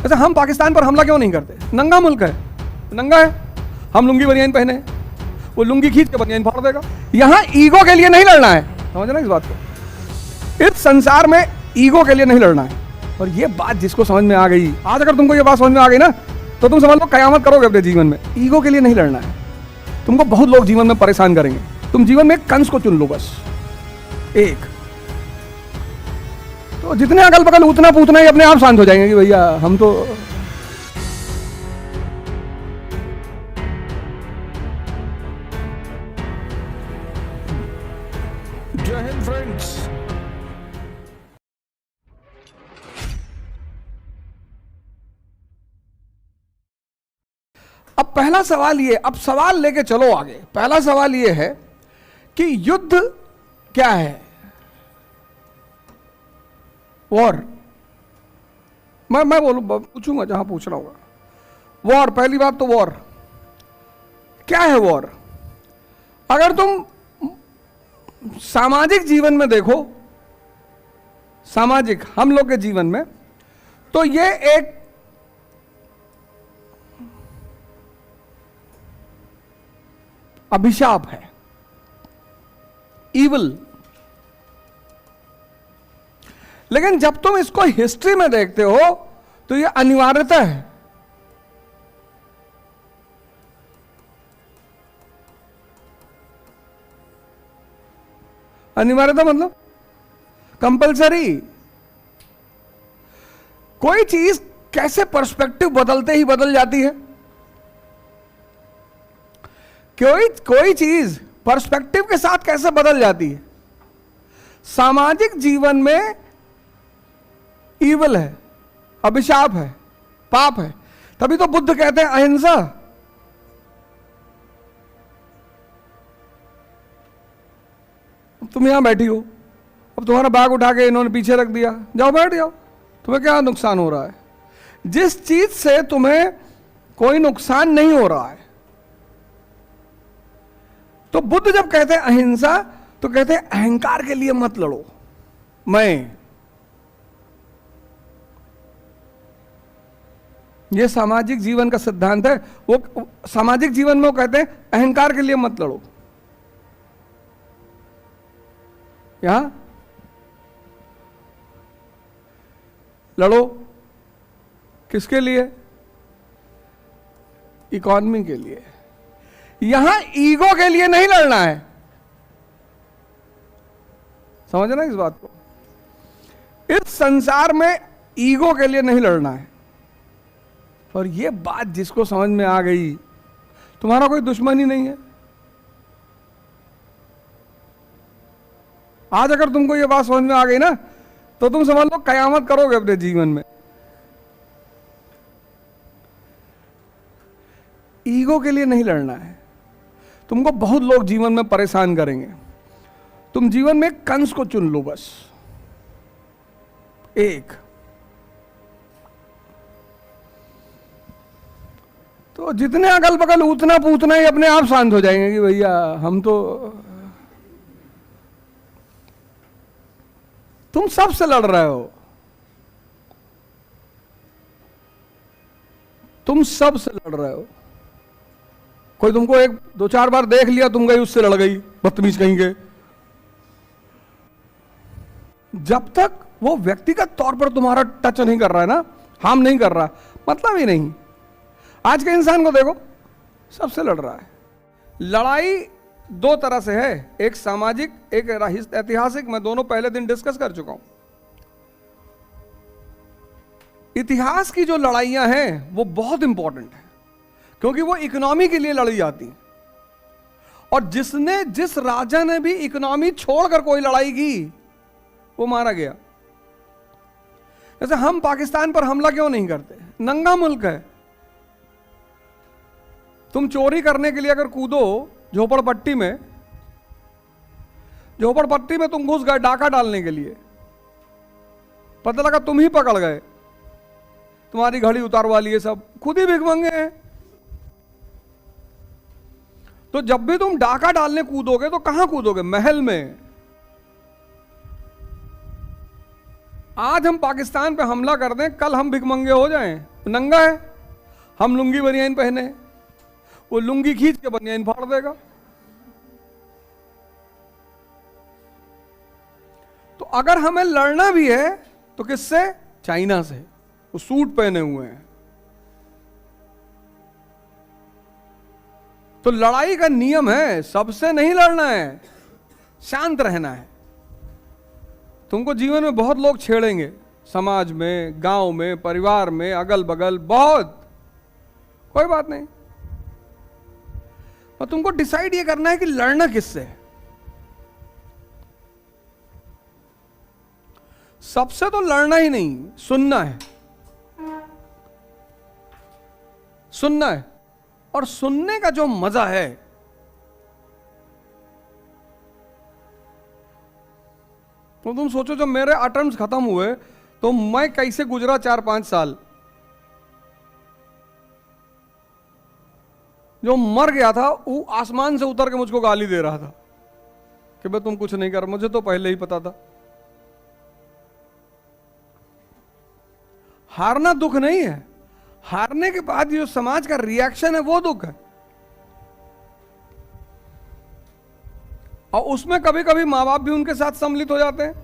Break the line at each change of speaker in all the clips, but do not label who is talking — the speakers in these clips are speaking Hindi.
जैसे हम पाकिस्तान पर हमला क्यों नहीं करते? नंगा मुल्क है, नंगा है, हम लुंगी बनियान पहने, वो लुंगी खींच के बनियान फाड़ देगा। यहां ईगो के लिए नहीं लड़ना है, समझना इस बात को। इस संसार में ईगो के लिए नहीं लड़ना है। और ये बात जिसको समझ में आ गई, आज अगर तुमको ये बात समझ में आ गई ना, तो तुम समझ लो कयामत करोगे अपने जीवन में। ईगो के लिए नहीं लड़ना है। तुमको बहुत लोग जीवन में परेशान करेंगे, तुम जीवन में एक कंस को चुन लो बस, एक। तो जितने अगल बगल उतना पूतना ही अपने आप शांत हो जाएंगे कि भैया हम तो। जय हिंद फ्रेंड्स। अब पहला सवाल ये, अब सवाल लेके चलो आगे। पहला सवाल ये है कि युद्ध क्या है? वॉर। मैं बोलूं, पूछूंगा जहां पूछना होगा। वॉर, पहली बात तो वॉर क्या है? वॉर अगर तुम सामाजिक जीवन में देखो, सामाजिक हम लोग के जीवन में, तो ये एक अभिशाप है, ईवल। लेकिन जब तुम इसको हिस्ट्री में देखते हो तो ये अनिवार्यता है। अनिवार्यता मतलब कंपलसरी। कोई चीज कैसे पर्सपेक्टिव बदलते ही बदल जाती है। कोई चीज पर्सपेक्टिव के साथ कैसे बदल जाती है। सामाजिक जीवन में ईवल है, अभिशाप है, पाप है। तभी तो बुद्ध कहते हैं अहिंसा। तुम यहां बैठी हो, अब तुम्हारा बैग उठा के इन्होंने पीछे रख दिया, जाओ बैठ जाओ, तुम्हें क्या नुकसान हो रहा है? जिस चीज से तुम्हें कोई नुकसान नहीं हो रहा है। तो बुद्ध जब कहते हैं अहिंसा, तो कहते हैं अहंकार के लिए मत लड़ो। मैं, ये सामाजिक जीवन का सिद्धांत है। वो सामाजिक जीवन में वो कहते हैं अहंकार के लिए मत लड़ो। यहां लड़ो किसके लिए? इकॉनमी के लिए। यहां ईगो के लिए नहीं लड़ना है, समझना इस बात को। इस संसार में ईगो के लिए नहीं लड़ना है। और ये बात जिसको समझ में आ गई, तुम्हारा कोई दुश्मन ही नहीं है। आज अगर तुमको ये बात समझ में आ गई ना, तो तुम समझ लो कयामत करोगे अपने जीवन में। ईगो के लिए नहीं लड़ना है। तुमको बहुत लोग जीवन में परेशान करेंगे, तुम जीवन में कंस को चुन लो बस, एक। तो जितने अगल बगल उतना पूतना ही अपने आप शांत हो जाएंगे कि भैया हम तो। तुम सबसे लड़ रहे हो, तुम सबसे लड़ रहे हो। कोई तुमको एक दो चार बार देख लिया, तुम गई उससे लड़ गई, बदतमीज कहेंगे। जब तक वो व्यक्तिगत तौर पर तुम्हारा टच नहीं कर रहा है ना, हार्म नहीं कर रहा, मतलब ही नहीं। आज के इंसान को देखो, सबसे लड़ रहा है। लड़ाई दो तरह से है, एक सामाजिक, एक ऐतिहासिक। मैं दोनों पहले दिन डिस्कस कर चुका हूं। इतिहास की जो लड़ाइयां हैं वो बहुत इंपॉर्टेंट है, क्योंकि वो इकोनॉमी के लिए लड़ी जाती हैं। और जिस राजा ने भी इकोनॉमी छोड़कर कोई लड़ाई की, वो मारा गया। जैसे हम पाकिस्तान पर हमला क्यों नहीं करते? नंगा मुल्क है। तुम चोरी करने के लिए अगर कूदो झोपड़पट्टी में तुम घुस गए डाका डालने के लिए, पता लगा तुम ही पकड़ गए, तुम्हारी घड़ी उतारवा लिए, सब खुद ही भिखमंगे हैं। तो जब भी तुम डाका डालने कूदोगे तो कहां कूदोगे? महल में। आज हम पाकिस्तान पे हमला कर दें, कल हम भिखमंगे हो जाएं। नंगा है, हम लुंगी बनियान पहने, वो लुंगी खींच के बनियान फाड़ देगा। तो अगर हमें लड़ना भी है तो किससे? चाइना से। वो सूट पहने हुए हैं। तो लड़ाई का नियम है, सबसे नहीं लड़ना है, शांत रहना है। तुमको जीवन में बहुत लोग छेड़ेंगे, समाज में, गांव में, परिवार में, अगल बगल बहुत, कोई बात नहीं। पर तुमको डिसाइड ये करना है कि लड़ना किससे है। सबसे तो लड़ना ही नहीं, सुनना है। सुनना है, और सुनने का जो मजा है, तो तुम सोचो जब मेरे अटेम्प्ट्स खत्म हुए तो मैं कैसे गुजरा 4-5 साल। जो मर गया था वो आसमान से उतर के मुझको गाली दे रहा था कि भाई तुम कुछ नहीं कर, मुझे तो पहले ही पता था। हारना दुख नहीं है, हारने के बाद जो समाज का रिएक्शन है वो दुख है। और उसमें कभी कभी मां बाप भी उनके साथ सम्मिलित हो जाते हैं।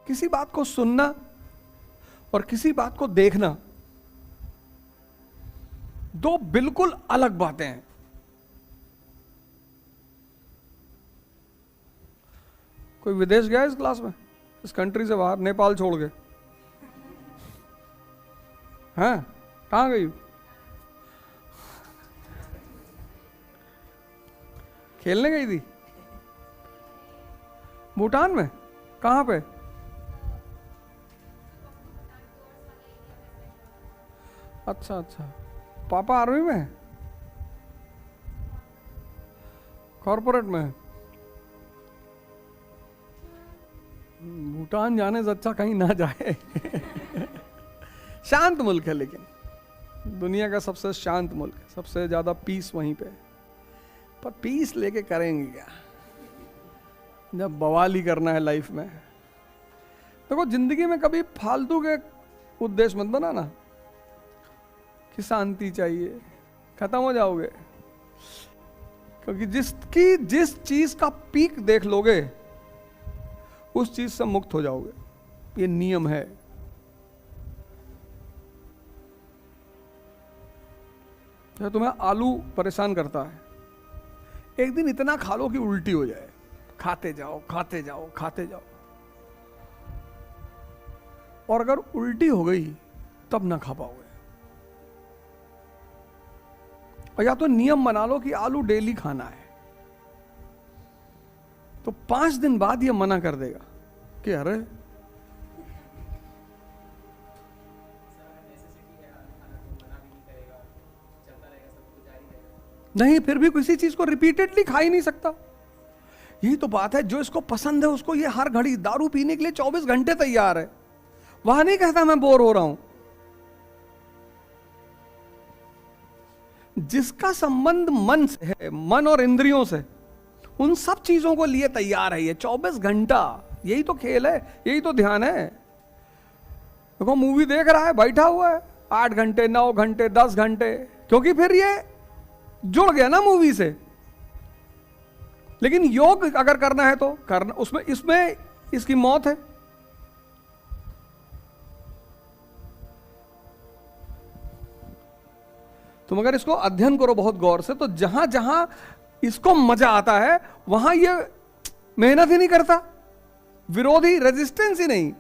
किसी बात को सुनना और किसी बात को देखना दो बिल्कुल अलग बातें हैं। कोई विदेश गया इस क्लास में, इस कंट्री से बाहर, नेपाल छोड़ के? हैं? कहां गई? खेलने गई थी? भूटान में? कहां पे? अच्छा अच्छा। पापा आर्मी में है? कॉर्पोरेट में है? भूटान जाने से अच्छा कहीं ना जाए। शांत मुल्क है, लेकिन दुनिया का सबसे शांत मुल्क है, सबसे ज्यादा पीस वहीं पे है। पर पीस लेके करेंगे क्या जब बवाल ही करना है लाइफ में। देखो, जिंदगी में कभी फालतू के उद्देश्य मत बनाना कि शांति चाहिए, खत्म हो जाओगे। क्योंकि जिस चीज का पीक देख लोगे उस चीज से मुक्त हो जाओगे, ये नियम है। तो तुम्हें आलू परेशान करता है, एक दिन इतना खा लो कि उल्टी हो जाए, खाते जाओ खाते जाओ खाते जाओ। और अगर उल्टी हो गई तब ना खा पाओगे। और या तो नियम बना लो कि आलू डेली खाना है, तो 5 दिन बाद ये मना कर देगा कि अरे नहीं, फिर भी किसी चीज को रिपीटेडली खा ही नहीं सकता। यही तो बात है, जो इसको पसंद है उसको ये हर घड़ी दारू पीने के लिए 24 घंटे तैयार है। वह नहीं कहता मैं बोर हो रहा हूं। जिसका संबंध मन से है, मन और इंद्रियों से, उन सब चीजों को लिए तैयार है ये 24 घंटा। यही तो खेल है, यही तो ध्यान है। देखो, मूवी देख रहा है, बैठा हुआ है 8 घंटे 9 घंटे 10 घंटे, क्योंकि फिर ये जुड़ गया ना मूवी से। लेकिन योग अगर करना है तो करना, उसमें इसमें इसकी मौत है। तुम अगर इसको अध्ययन करो बहुत गौर से, तो जहां जहां इसको मजा आता है वहां ये मेहनत ही नहीं करता, विरोधी रेजिस्टेंस ही नहीं।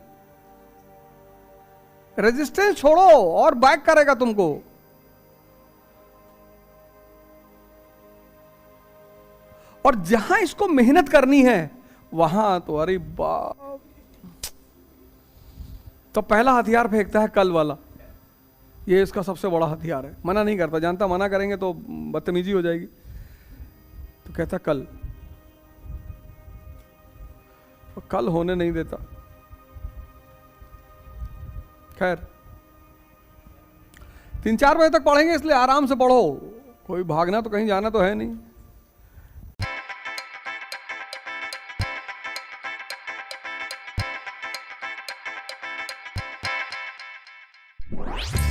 रेजिस्टेंस छोड़ो और बैक करेगा तुमको। और जहां इसको मेहनत करनी है वहां तो अरे बाप, तो पहला हथियार फेंकता है कल वाला। ये इसका सबसे बड़ा हथियार है। मना नहीं करता, जानता मना करेंगे तो बदतमीजी हो जाएगी, तो कहता कल, तो कल होने नहीं देता। खैर 3-4 बजे तक पढ़ेंगे, इसलिए आराम से पढ़ो, कोई भागना तो कहीं जाना तो है नहीं। है।